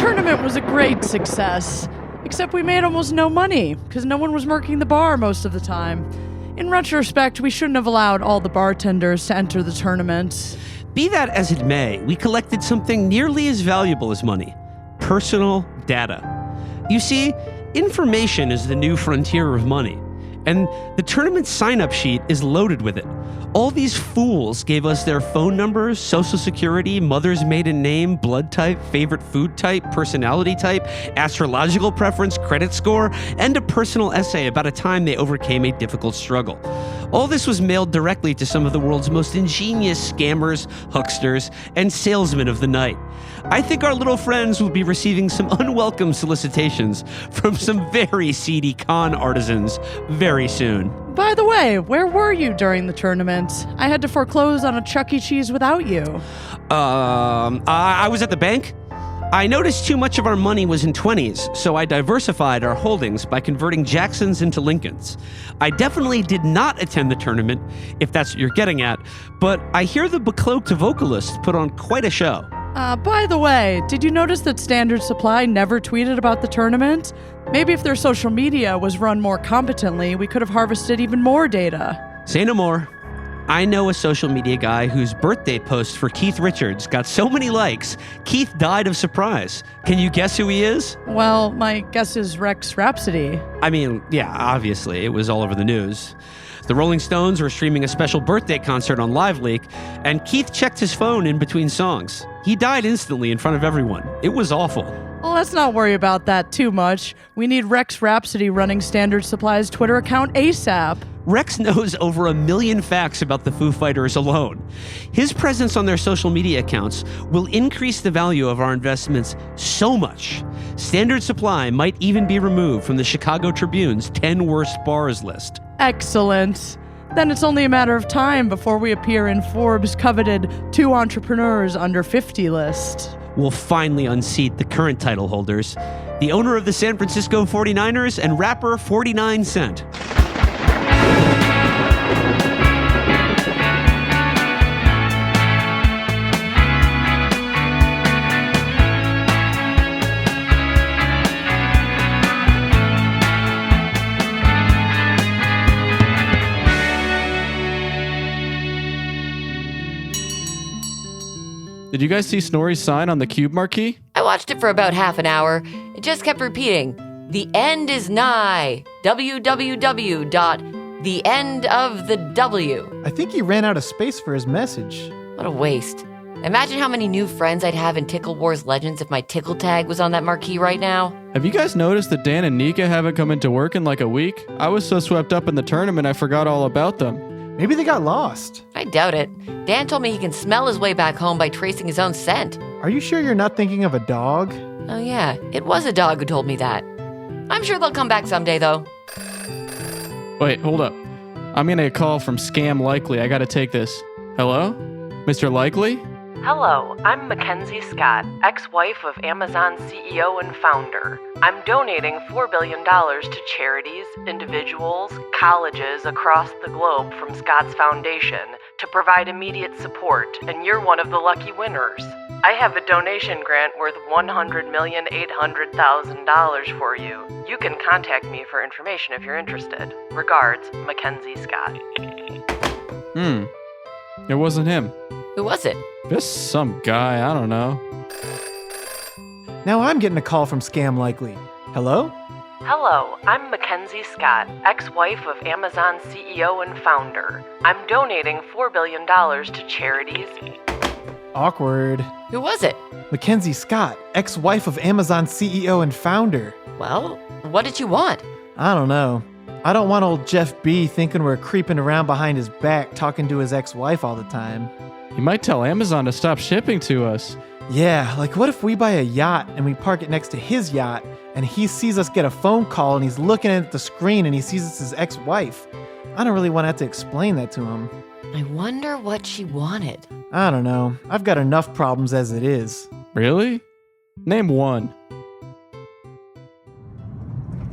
tournament was a great success. Except we made almost no money, because no one was working the bar most of the time. In retrospect, we shouldn't have allowed all the bartenders to enter the tournament. Be that as it may, we collected something nearly as valuable as money: personal data. You see, information is the new frontier of money, and the tournament sign-up sheet is loaded with it. All these fools gave us their phone numbers, social security, mother's maiden name, blood type, favorite food type, personality type, astrological preference, credit score, and a personal essay about a time they overcame a difficult struggle. All this was mailed directly to some of the world's most ingenious scammers, hucksters, and salesmen of the night. I think our little friends will be receiving some unwelcome solicitations from some very seedy con artisans very soon. By the way, where were you during the tournament? I had to foreclose on a Chuck E. Cheese without you. I was at the bank. I noticed too much of our money was in 20s, so I diversified our holdings by converting Jacksons into Lincolns. I definitely did not attend the tournament, if that's what you're getting at, but I hear the becloaked vocalist put on quite a show. By the way, did you notice that Standard Supply never tweeted about the tournament? Maybe if their social media was run more competently, we could have harvested even more data. Say no more. I know a social media guy whose birthday post for Keith Richards got so many likes, Keith died of surprise. Can you guess who he is? Well, my guess is Rex Rhapsody. I mean, yeah, obviously, it was all over the news. The Rolling Stones were streaming a special birthday concert on LiveLeak, and Keith checked his phone in between songs. He died instantly in front of everyone. It was awful. Well, let's not worry about that too much. We need Rex Rhapsody running Standard Supply's Twitter account ASAP. Rex knows over 1 million facts about the Foo Fighters alone. His presence on their social media accounts will increase the value of our investments so much. Standard Supply might even be removed from the Chicago Tribune's 10 worst bars list. Excellent. Then it's only a matter of time before we appear in Forbes' coveted 2 entrepreneurs under 50 list. We'll finally unseat the current title holders, the owner of the San Francisco 49ers and rapper 49 Cent. Did you guys see Snorri's sign on the cube marquee? I watched it for about half an hour. It just kept repeating, "The end is nigh. www.theendofthew." I think he ran out of space for his message. What a waste. Imagine how many new friends I'd have in Tickle Wars Legends if my tickle tag was on that marquee right now. Have you guys noticed that Dan and Nika haven't come into work in like a week? I was so swept up in the tournament I forgot all about them. Maybe they got lost. I doubt it. Dan told me he can smell his way back home by tracing his own scent. Are you sure you're not thinking of a dog? Oh yeah, it was a dog who told me that. I'm sure they'll come back someday though. Wait, hold up. I'm getting a call from Scam Likely. I gotta take this. Hello? Mr. Likely? Hello, I'm Mackenzie Scott, ex-wife of Amazon CEO and founder. I'm donating $4 billion to charities, individuals, colleges across the globe from Scott's Foundation to provide immediate support, and you're one of the lucky winners. I have a donation grant worth $100,800,000 for you. You can contact me for information if you're interested. Regards, Mackenzie Scott. It wasn't him. Who was it? Just some guy, I don't know. Now I'm getting a call from Scam Likely. Hello? Hello, I'm Mackenzie Scott, ex-wife of Amazon CEO and founder. I'm donating $4 billion to charities. Awkward. Who was it? Mackenzie Scott, ex-wife of Amazon CEO and founder. Well, what did you want? I don't know. I don't want old Jeff B thinking we're creeping around behind his back talking to his ex-wife all the time. You might tell Amazon to stop shipping to us. Yeah, like what if we buy a yacht and we park it next to his yacht and he sees us get a phone call and he's looking at the screen and he sees it's his ex-wife? I don't really want to have to explain that to him. I wonder what she wanted. I don't know. I've got enough problems as it is. Really? Name one.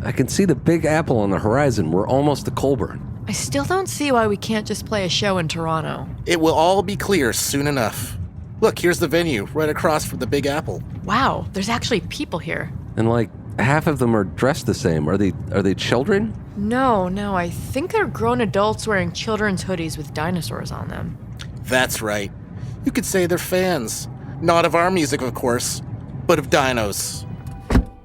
I can see the Big Apple on the horizon. We're almost to Colburn. I still don't see why we can't just play a show in Toronto. It will all be clear soon enough. Look, here's the venue, right across from the Big Apple. Wow, there's actually people here. And like half of them are dressed the same. Are they children? No, I think they're grown adults wearing children's hoodies with dinosaurs on them. That's right. You could say they're fans. Not of our music, of course, but of dinos.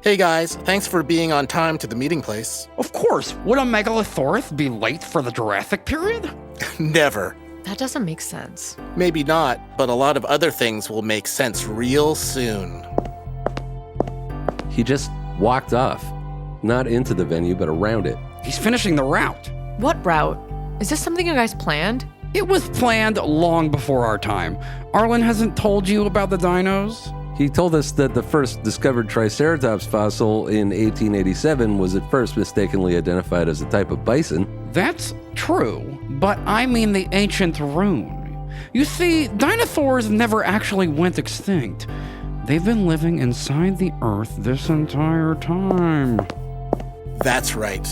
Hey guys, thanks for being on time to the meeting place. Of course. Would a Megalosaurus be late for the Jurassic period? Never. That doesn't make sense. Maybe not, but a lot of other things will make sense real soon. He just walked off. Not into the venue, but around it. He's finishing the route. What route? Is this something you guys planned? It was planned long before our time. Arlen hasn't told you about the dinos? He told us that the first discovered Triceratops fossil in 1887 was at first mistakenly identified as a type of bison. That's true, but I mean the ancient rune. You see, dinosaurs never actually went extinct. They've been living inside the Earth this entire time. That's right.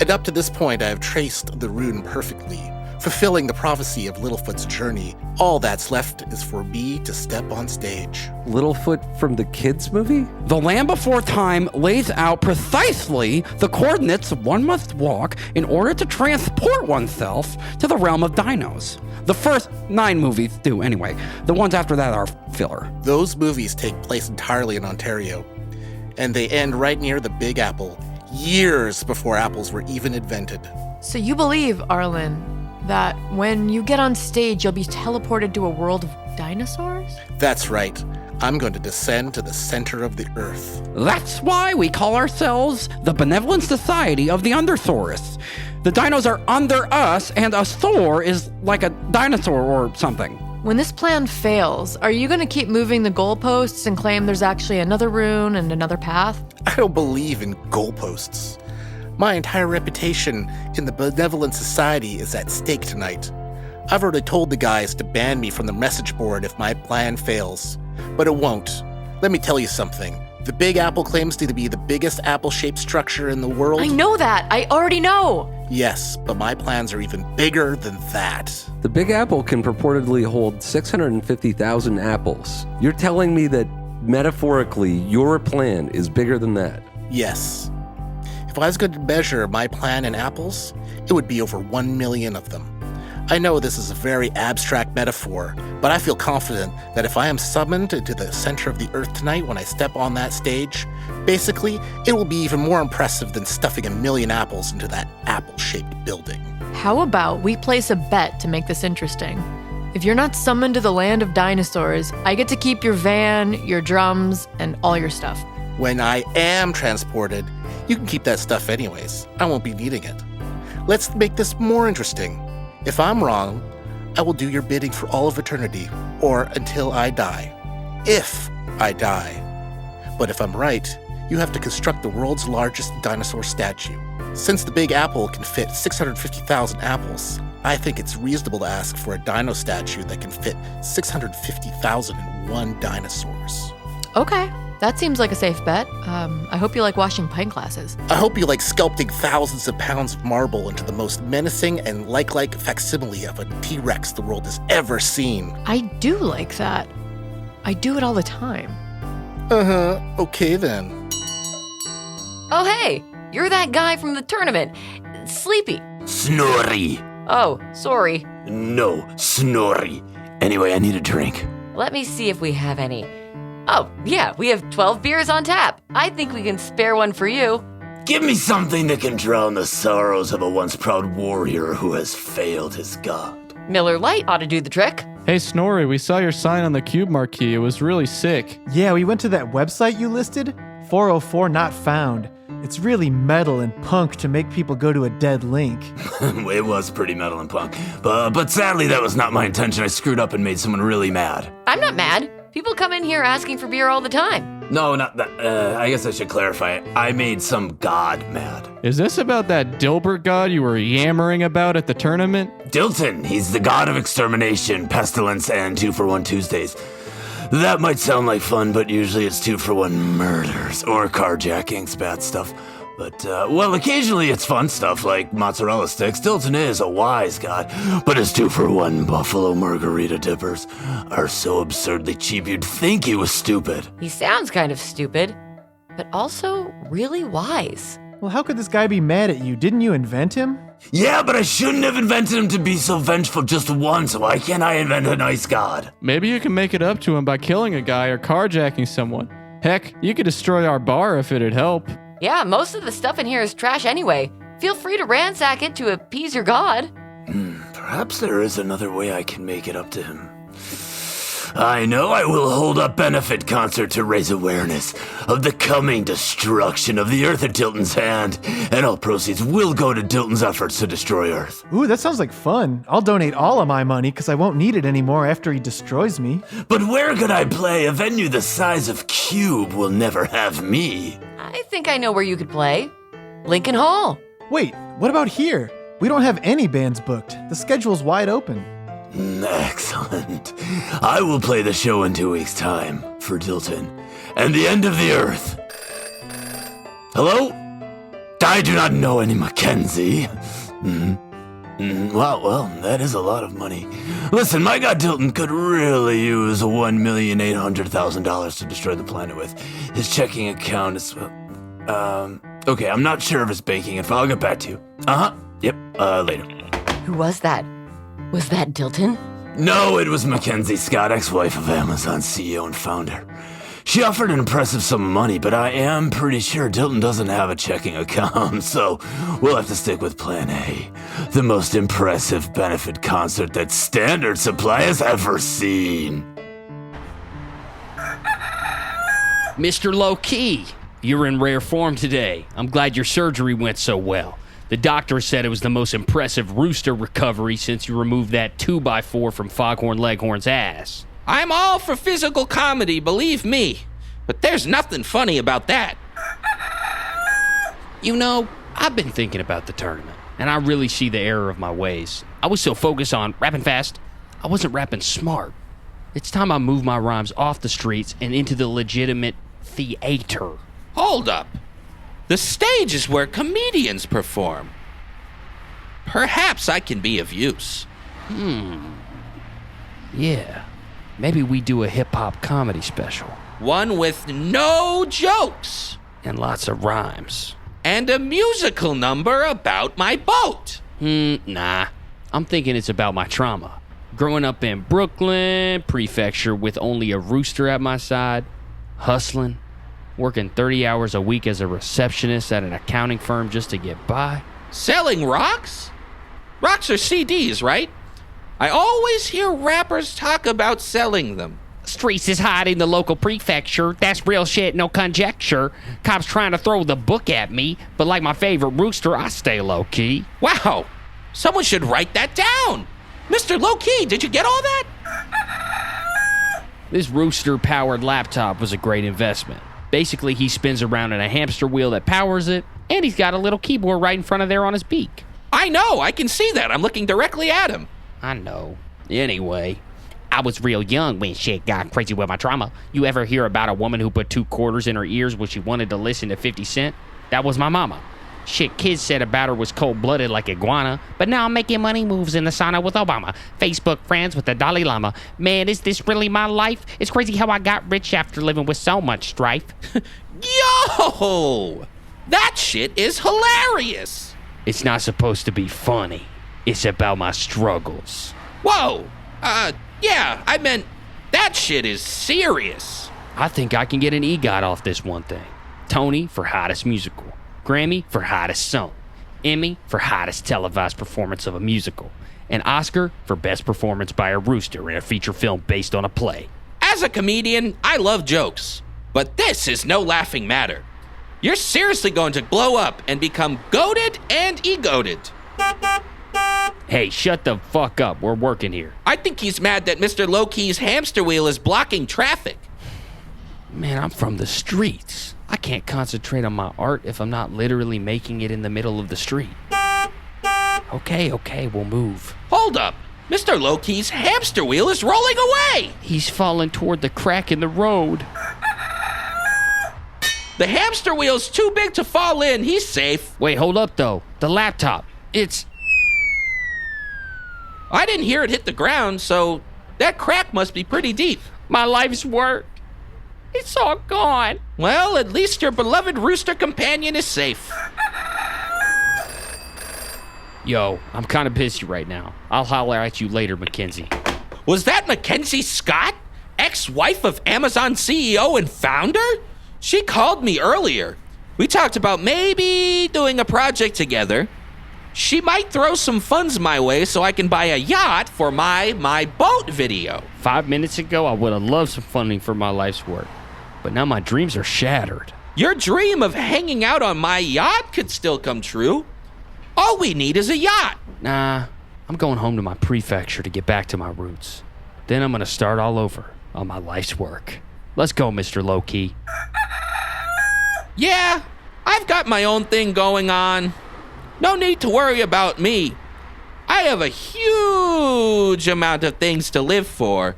And up to this point, I have traced the rune perfectly, fulfilling the prophecy of Littlefoot's journey. All that's left is for me to step on stage. Littlefoot from the kids movie? The Land Before Time lays out precisely the coordinates one must walk in order to transport oneself to the realm of dinos. The first 9 movies do, anyway. The ones after that are filler. Those movies take place entirely in Ontario, and they end right near the Big Apple, years before apples were even invented. So you believe, Arlen, that when you get on stage, you'll be teleported to a world of dinosaurs? That's right. I'm going to descend to the center of the Earth. That's why we call ourselves the Benevolent Society of the Undersaurus. The dinos are under us, and a Thor is like a dinosaur or something. When this plan fails, are you going to keep moving the goalposts and claim there's actually another rune and another path? I don't believe in goalposts. My entire reputation in the Benevolent Society is at stake tonight. I've already told the guys to ban me from the message board if my plan fails, but it won't. Let me tell you something. The Big Apple claims to be the biggest apple-shaped structure in the world. I know that. I already know. Yes, but my plans are even bigger than that. The Big Apple can purportedly hold 650,000 apples. You're telling me that, metaphorically, your plan is bigger than that? Yes. If I was going to measure my plan in apples, it would be over 1 million of them. I know this is a very abstract metaphor, but I feel confident that if I am summoned into the center of the Earth tonight when I step on that stage, basically, it will be even more impressive than stuffing 1 million apples into that apple-shaped building. How about we place a bet to make this interesting? If you're not summoned to the land of dinosaurs, I get to keep your van, your drums, and all your stuff. When I am transported, you can keep that stuff anyways. I won't be needing it. Let's make this more interesting. If I'm wrong, I will do your bidding for all of eternity, or until I die. If I die. But if I'm right, you have to construct the world's largest dinosaur statue. Since the Big Apple can fit 650,000 apples, I think it's reasonable to ask for a dino statue that can fit 650,001 dinosaurs. Okay, that seems like a safe bet. I hope you like washing pint glasses. I hope you like sculpting thousands of pounds of marble into the most menacing and like facsimile of a T-Rex the world has ever seen. I do like that. I do it all the time. Okay then. Oh, hey, you're that guy from the tournament. Sleepy. Snorri. Oh, sorry. No, Snorri. Anyway, I need a drink. Let me see if we have any. Oh, yeah, we have 12 beers on tap. I think we can spare one for you. Give me something that can drown the sorrows of a once proud warrior who has failed his god. Miller Lite ought to do the trick. Hey, Snorri, we saw your sign on the cube marquee. It was really sick. Yeah, we went to that website you listed, 404 Not Found. It's really metal and punk to make people go to a dead link. It was pretty metal and punk. But sadly, that was not my intention. I screwed up and made someone really mad. I'm not mad. People come in here asking for beer all the time. No, not that. I guess I should clarify. I made some god mad. Is this about that Dilbert god you were yammering about at the tournament? Dilton. He's the god of extermination, pestilence, and 2-for-1 Tuesdays. That might sound like fun, but usually it's 2-for-1 murders or carjackings, bad stuff. But, well, occasionally it's fun stuff like mozzarella sticks. Dilton is a wise god, but his 2-for-1 buffalo margarita dippers are so absurdly cheap you'd think he was stupid. He sounds kind of stupid, but also really wise. Well, how could this guy be mad at you? Didn't you invent him? Yeah, but I shouldn't have invented him to be so vengeful just once. Why can't I invent a nice god? Maybe you can make it up to him by killing a guy or carjacking someone. Heck, you could destroy our bar if it'd help. Yeah, most of the stuff in here is trash anyway. Feel free to ransack it to appease your god. Perhaps there is another way I can make it up to him. I know I will hold a benefit concert to raise awareness of the coming destruction of the Earth at Dilton's hand, and all proceeds will go to Dilton's efforts to destroy Earth. Ooh, that sounds like fun. I'll donate all of my money because I won't need it anymore after he destroys me. But where could I play? A venue the size of Cube will never have me. I think I know where you could play. Lincoln Hall. Wait, what about here? We don't have any bands booked. The schedule's wide open. Excellent. I will play the show in 2 weeks' time for Dilton and the end of the Earth. Hello? I do not know any Mackenzie. Well, that is a lot of money. Listen, my god Dilton could really use $1,800,000 to destroy the planet with. His checking account is, okay, I'm not sure of his banking info. I'll get back to you. Yep, later. Who was that? Was that Dilton? No, it was Mackenzie Scott, ex-wife of Amazon CEO and founder. She offered an impressive sum of money, but I am pretty sure Dilton doesn't have a checking account, so we'll have to stick with Plan A, the most impressive benefit concert that Standard Supply has ever seen. Mr. Low-Key, you're in rare form today. I'm glad your surgery went so well. The doctor said it was the most impressive rooster recovery since you removed that 2x4 from Foghorn Leghorn's ass. I'm all for physical comedy, believe me. But there's nothing funny about that. You know, I've been thinking about the tournament, and I really see the error of my ways. I was so focused on rapping fast, I wasn't rapping smart. It's time I move my rhymes off the streets and into the legitimate theater. Hold up. The stage is where comedians perform. Perhaps I can be of use. Yeah. Maybe we do a hip-hop comedy special. One with no jokes. And lots of rhymes. And a musical number about my boat. Nah. I'm thinking it's about my trauma. Growing up in Brooklyn, prefecture with only a rooster at my side, hustling, working 30 hours a week as a receptionist at an accounting firm just to get by. Selling rocks? Rocks are CDs, right? I always hear rappers talk about selling them. Streets is hot in the local prefecture. That's real shit, no conjecture. Cops trying to throw the book at me, but like my favorite rooster, I stay low-key. Wow, someone should write that down. Mr. Low-Key, did you get all that? This rooster-powered laptop was a great investment. Basically, he spins around in a hamster wheel that powers it, and he's got a little keyboard right in front of there on his beak. I know, I can see that. I'm looking directly at him. I know. Anyway, I was real young when shit got crazy with my trauma. You ever hear about a woman who put 2 quarters in her ears when she wanted to listen to 50 Cent? That was my mama. Shit kids said about her was cold-blooded like iguana, but now I'm making money moves in the sauna with Obama. Facebook friends with the Dalai Lama. Man, is this really my life? It's crazy how I got rich after living with so much strife. Yo! That shit is hilarious! It's not supposed to be funny. It's about my struggles. Whoa! Yeah, I meant that shit is serious. I think I can get an EGOT off this one thing. Tony for hottest musical. Grammy for hottest song. Emmy for hottest televised performance of a musical. And Oscar for best performance by a rooster in a feature film based on a play. As a comedian, I love jokes. But this is no laughing matter. You're seriously going to blow up and become goated and egoted. Hey, shut the fuck up. We're working here. I think he's mad that Mr. Low-Key's hamster wheel is blocking traffic. Man, I'm from the streets. I can't concentrate on my art if I'm not literally making it in the middle of the street. Okay, we'll move. Hold up. Mr. Low-Key's hamster wheel is rolling away. He's falling toward the crack in the road. The hamster wheel's too big to fall in. He's safe. Wait, hold up, though. The laptop. I didn't hear it hit the ground, so that crack must be pretty deep. My life's work. It's all gone. Well, at least your beloved rooster companion is safe. Yo, I'm kind of busy right now. I'll holler at you later, Mackenzie. Was that Mackenzie Scott, ex-wife of Amazon CEO and founder? She called me earlier. We talked about maybe doing a project together. She might throw some funds my way so I can buy a yacht for my boat video. 5 minutes ago, I would have loved some funding for my life's work. But now my dreams are shattered. Your dream of hanging out on my yacht could still come true. All we need is a yacht. Nah, I'm going home to my prefecture to get back to my roots. Then I'm going to start all over on my life's work. Let's go, Mr. Low-Key. Yeah, I've got my own thing going on. No need to worry about me. I have a huge amount of things to live for.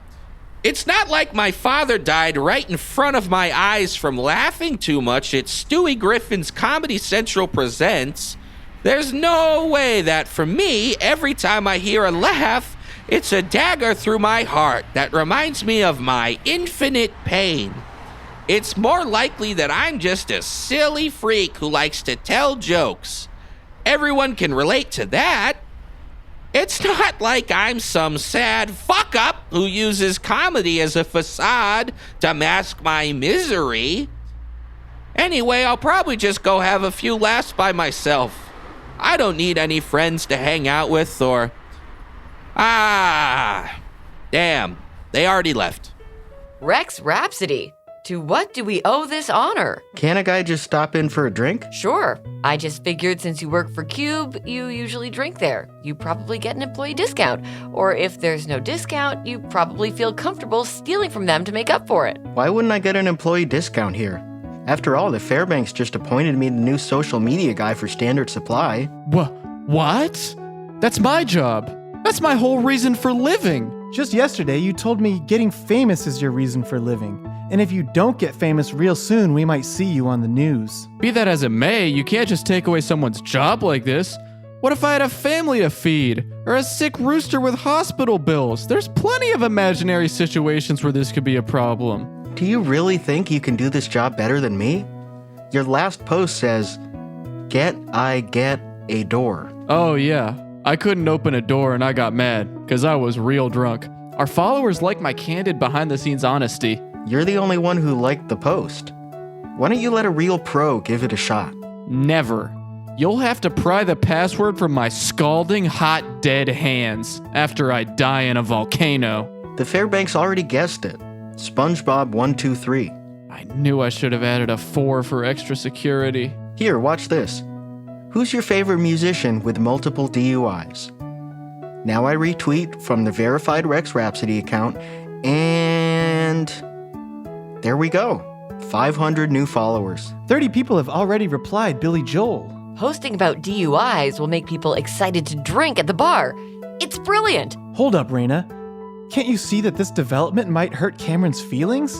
It's not like my father died right in front of my eyes from laughing too much at Stewie Griffin's Comedy Central Presents. There's no way that for me, every time I hear a laugh, it's a dagger through my heart that reminds me of my infinite pain. It's more likely that I'm just a silly freak who likes to tell jokes. Everyone can relate to that. It's not like I'm some sad fuck-up who uses comedy as a facade to mask my misery. Anyway, I'll probably just go have a few laughs by myself. I don't need any friends to hang out with or... damn, they already left. Rex Rhapsody, to what do we owe this honor? Can a guy just stop in for a drink? Sure. I just figured since you work for Cube, you usually drink there. You probably get an employee discount. Or if there's no discount, you probably feel comfortable stealing from them to make up for it. Why wouldn't I get an employee discount here? After all, the Fairbanks just appointed me the new social media guy for Standard Supply. What? That's my job. That's my whole reason for living. Just yesterday, you told me getting famous is your reason for living. And if you don't get famous real soon, we might see you on the news. Be that as it may, you can't just take away someone's job like this. What if I had a family to feed? Or a sick rooster with hospital bills? There's plenty of imaginary situations where this could be a problem. Do you really think you can do this job better than me? Your last post says, get a door. Oh yeah, I couldn't open a door and I got mad, because I was real drunk. Our followers like my candid behind-the-scenes honesty. You're the only one who liked the post. Why don't you let a real pro give it a shot? Never. You'll have to pry the password from my scalding hot dead hands after I die in a volcano. The Fairbanks already guessed it. SpongeBob 123. I knew I should have added a 4 for extra security. Here, watch this. Who's your favorite musician with multiple DUIs? Now I retweet from the verified Rex Rhapsody account, and there we go. 500 new followers. 30 people have already replied Billy Joel. Posting about DUIs will make people excited to drink at the bar. It's brilliant. Hold up, Raina. Can't you see that this development might hurt Cameron's feelings?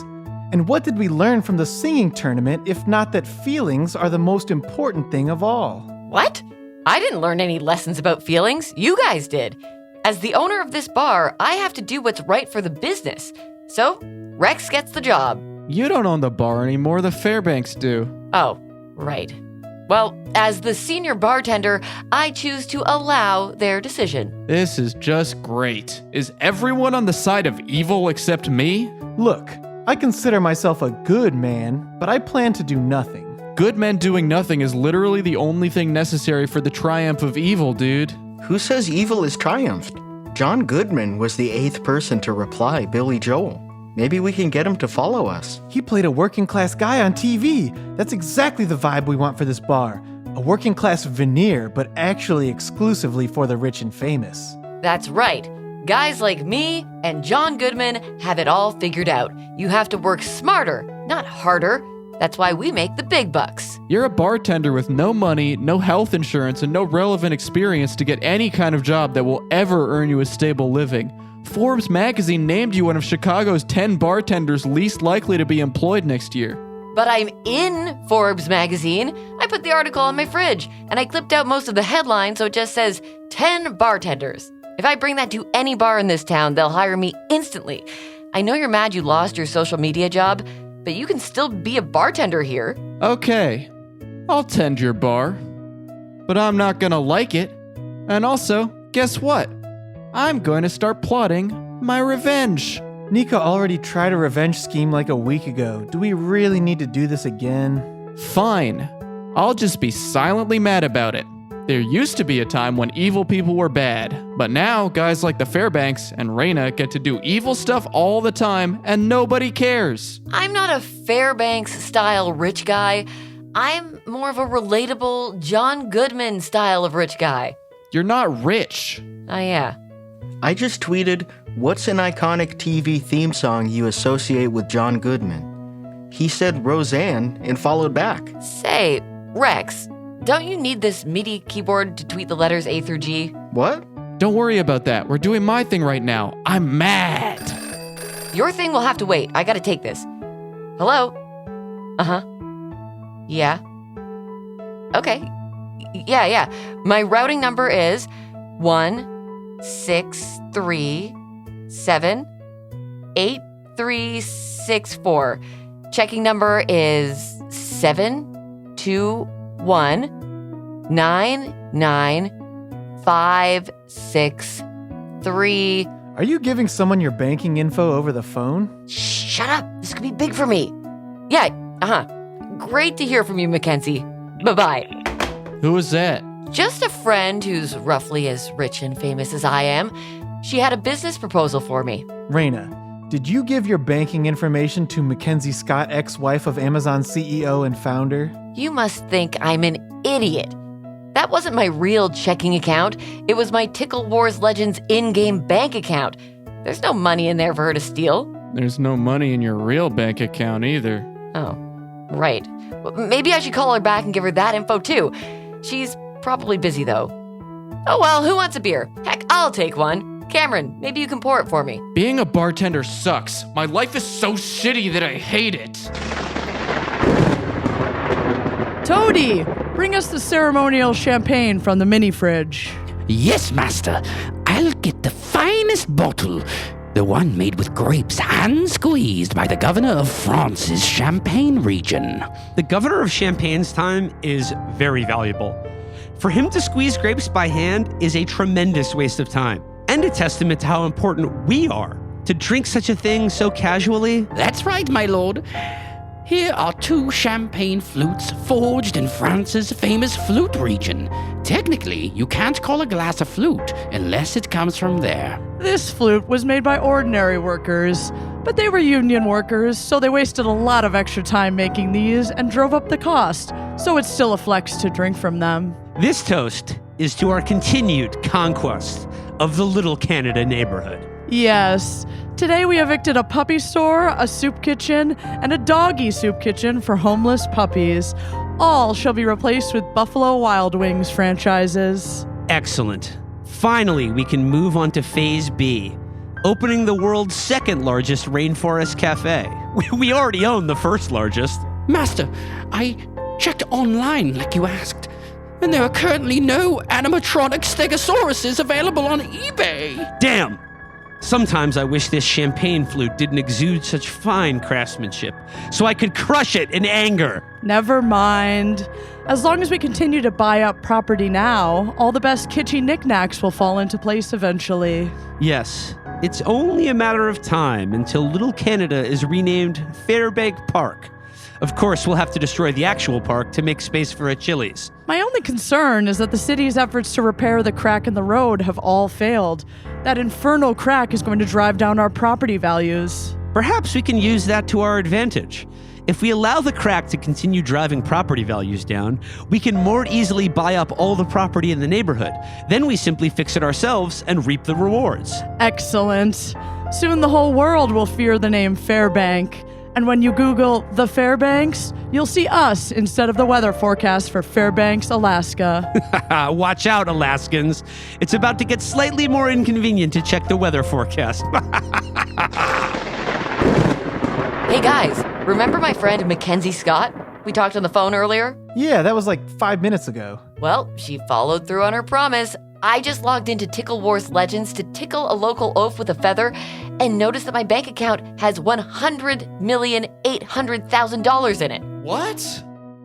And what did we learn from the singing tournament if not that feelings are the most important thing of all? What? I didn't learn any lessons about feelings. You guys did. As the owner of this bar, I have to do what's right for the business. So, Rex gets the job. You don't own the bar anymore, the Fairbanks do. Oh, right. Well, as the senior bartender, I choose to allow their decision. This is just great. Is everyone on the side of evil except me? Look, I consider myself a good man, but I plan to do nothing. Good men doing nothing is literally the only thing necessary for the triumph of evil, dude. Who says evil is triumphed? John Goodman was the 8th person to reply Billy Joel. Maybe we can get him to follow us. He played a working class guy on TV. That's exactly the vibe we want for this bar. A working class veneer, but actually exclusively for the rich and famous. That's right. Guys like me and John Goodman have it all figured out. You have to work smarter, not harder. That's why we make the big bucks. You're a bartender with no money, no health insurance, and no relevant experience to get any kind of job that will ever earn you a stable living. Forbes magazine named you one of Chicago's 10 bartenders least likely to be employed next year. But I'm in Forbes magazine. I put the article on my fridge, and I clipped out most of the headline so it just says 10 bartenders. If I bring that to any bar in this town, they'll hire me instantly. I know you're mad you lost your social media job, but you can still be a bartender here. Okay, I'll tend your bar. But I'm not gonna like it. And also, guess what? I'm going to start plotting my revenge. Nika already tried a revenge scheme like a week ago. Do we really need to do this again? Fine. I'll just be silently mad about it. There used to be a time when evil people were bad, but now guys like the Fairbanks and Raina get to do evil stuff all the time and nobody cares. I'm not a Fairbanks-style rich guy. I'm more of a relatable John Goodman style of rich guy. You're not rich. Yeah. I just tweeted, "What's an iconic TV theme song you associate with John Goodman?" He said Roseanne and followed back. Say, Rex, don't you need this MIDI keyboard to tweet the letters A through G? What? Don't worry about that. We're doing my thing right now. I'm mad. Your thing will have to wait. I gotta take this. Hello? Uh-huh. Yeah. Okay. Yeah. My routing number is 163783364. Checking number is 721995663. Are you giving someone your banking info over the phone? Shut up. This could be big for me. Yeah, Great to hear from you, Mackenzie. Bye-bye. Who is that? Just a friend who's roughly as rich and famous as I am. She had a business proposal for me. Raina, did you give your banking information to Mackenzie Scott, ex-wife of Amazon CEO and founder? You must think I'm an idiot. That wasn't my real checking account. It was my Tickle Wars Legends in-game bank account. There's no money in there for her to steal. There's no money in your real bank account either. Oh, right. Well, maybe I should call her back and give her that info too. She's probably busy though. Oh well, who wants a beer? Heck, I'll take one. Cameron, maybe you can pour it for me. Being a bartender sucks. My life is so shitty that I hate it. Toady, bring us the ceremonial champagne from the mini fridge. Yes, master. I'll get the finest bottle. The one made with grapes hand squeezed by the governor of France's Champagne region. The governor of Champagne's time is very valuable. For him to squeeze grapes by hand is a tremendous waste of time, and a testament to how important we are to drink such a thing so casually. That's right, my lord. Here are 2 champagne flutes forged in France's famous flute region. Technically, you can't call a glass a flute unless it comes from there. This flute was made by ordinary workers, but they were union workers, so they wasted a lot of extra time making these and drove up the cost, so it's still a flex to drink from them. This toast is to our continued conquest of the Little Canada neighborhood. Yes. Today we evicted a puppy store, a soup kitchen, and a doggy soup kitchen for homeless puppies. All shall be replaced with Buffalo Wild Wings franchises. Excellent. Finally, we can move on to Phase B, opening the world's second largest rainforest cafe. We already own the first largest. Master, I checked online like you asked, and there are currently no animatronic stegosauruses available on eBay. Damn! Sometimes I wish this champagne flute didn't exude such fine craftsmanship, so I could crush it in anger. Never mind. As long as we continue to buy up property now, all the best kitschy knickknacks will fall into place eventually. Yes, it's only a matter of time until Little Canada is renamed Fairbank Park. Of course, we'll have to destroy the actual park to make space for a Chili's. My only concern is that the city's efforts to repair the crack in the road have all failed. That infernal crack is going to drive down our property values. Perhaps we can use that to our advantage. If we allow the crack to continue driving property values down, we can more easily buy up all the property in the neighborhood. Then we simply fix it ourselves and reap the rewards. Excellent. Soon the whole world will fear the name Fairbank. And when you Google the Fairbanks, you'll see us instead of the weather forecast for Fairbanks, Alaska. Watch out, Alaskans. It's about to get slightly more inconvenient to check the weather forecast. Hey guys, remember my friend Mackenzie Scott? We talked on the phone earlier? Yeah, that was like 5 minutes ago. Well, she followed through on her promise. I just logged into Tickle Wars Legends to tickle a local oaf with a feather and noticed that my bank account has $100,800,000 in it. What?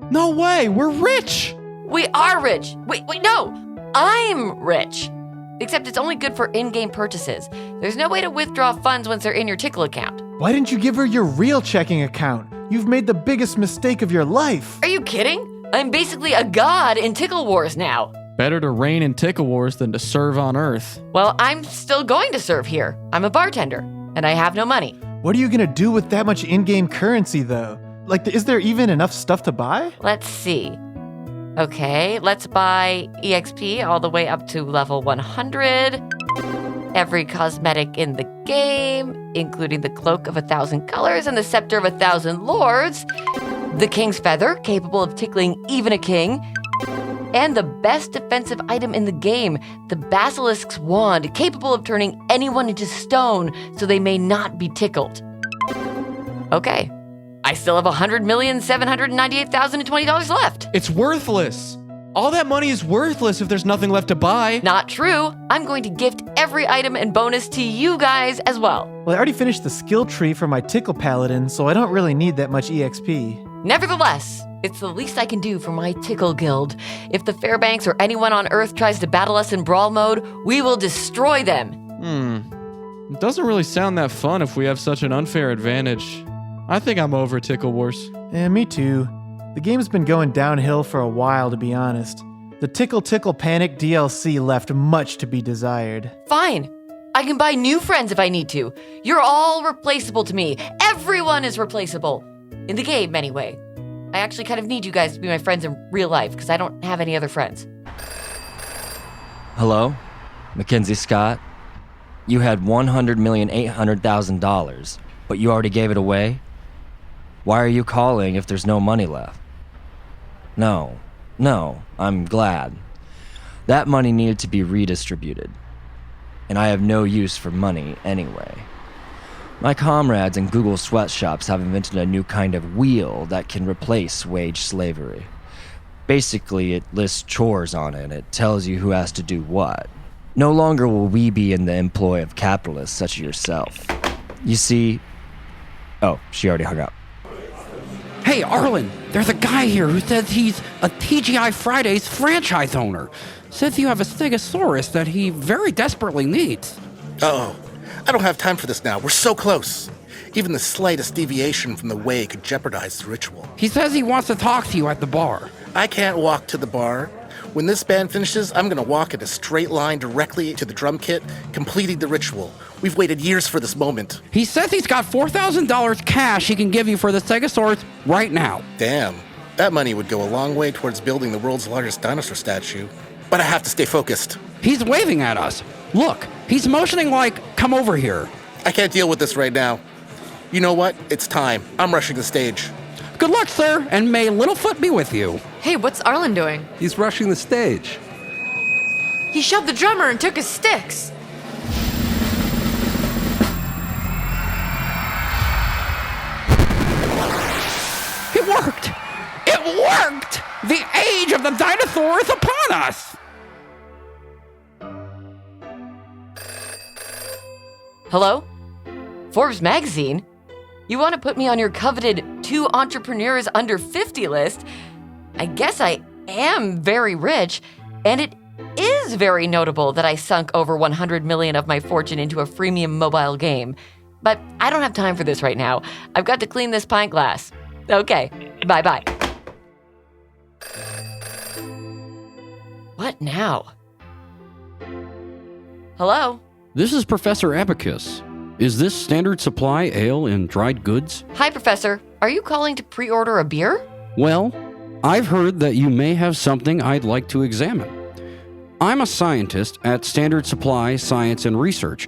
No way, we're rich! We are rich. Wait, no, I'm rich. Except it's only good for in-game purchases. There's no way to withdraw funds once they're in your Tickle account. Why didn't you give her your real checking account? You've made the biggest mistake of your life. Are you kidding? I'm basically a god in Tickle Wars now. Better to reign in Tickle Wars than to serve on Earth. Well, I'm still going to serve here. I'm a bartender, and I have no money. What are you gonna do with that much in-game currency, though? Like, is there even enough stuff to buy? Let's see. Okay, let's buy EXP all the way up to level 100. Every cosmetic in the game, including the Cloak of 1,000 Colors and the Scepter of 1,000 Lords. The King's Feather, capable of tickling even a king. And the best defensive item in the game, the Basilisk's Wand, capable of turning anyone into stone so they may not be tickled. Okay, I still have $100,798,020 left. It's worthless. All that money is worthless if there's nothing left to buy. Not true. I'm going to gift every item and bonus to you guys as well. Well, I already finished the skill tree for my Tickle Paladin, so I don't really need that much EXP. Nevertheless, it's the least I can do for my Tickle Guild. If the Fairbanks or anyone on Earth tries to battle us in brawl mode, we will destroy them. It doesn't really sound that fun if we have such an unfair advantage. I think I'm over Tickle Wars. Yeah, me too. The game's been going downhill for a while, to be honest. The Tickle Tickle Panic DLC left much to be desired. Fine. I can buy new friends if I need to. You're all replaceable to me. Everyone is replaceable. In the game, anyway. I actually kind of need you guys to be my friends in real life because I don't have any other friends. Hello? Mackenzie Scott? You had $100,800,000, but you already gave it away? Why are you calling if there's no money left? No, I'm glad. That money needed to be redistributed. And I have no use for money anyway. My comrades in Google sweatshops have invented a new kind of wheel that can replace wage slavery. Basically, it lists chores on it and it tells you who has to do what. No longer will we be in the employ of capitalists such as yourself. You see... Oh, she already hung up. Hey, Arlen, there's a guy here who says he's a TGI Fridays franchise owner. Says you have a Stegosaurus that he very desperately needs. Uh-oh. I don't have time for this now. We're so close. Even the slightest deviation from the way could jeopardize the ritual. He says he wants to talk to you at the bar. I can't walk to the bar. When this band finishes, I'm going to walk in a straight line directly to the drum kit, completing the ritual. We've waited years for this moment. He says he's got $4,000 cash he can give you for the Stegosaurus right now. Damn. That money would go a long way towards building the world's largest dinosaur statue. But I have to stay focused. He's waving at us. Look, he's motioning like, come over here. I can't deal with this right now. You know what? It's time. I'm rushing the stage. Good luck, sir, and may Littlefoot be with you. Hey, what's Arlen doing? He's rushing the stage. He shoved the drummer and took his sticks. It worked! It worked! The age of the dinosaur is upon us! Hello? Forbes magazine? You want to put me on your coveted 2 entrepreneurs under 50 list? I guess I am very rich, and it is very notable that I sunk over 100 million of my fortune into a freemium mobile game. But I don't have time for this right now. I've got to clean this pint glass. Okay, bye-bye. What now? Hello? This is Professor Abacus. Is this standard supply ale and dried goods? Hi, Professor. Are you calling to pre-order a beer? Well, I've heard that you may have something I'd like to examine. I'm a scientist at Standard Supply Science and Research.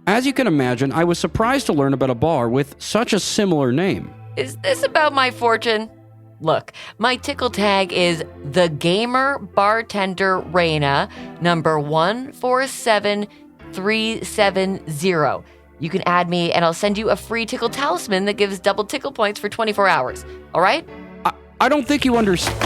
As you can imagine, I was surprised to learn about a bar with such a similar name. Is this about my fortune? Look, my tickle tag is the Gamer Bartender Raina, number 147370. You can add me, and I'll send you a free tickle talisman that gives double tickle points for 24 hours. All right? I don't think you understand.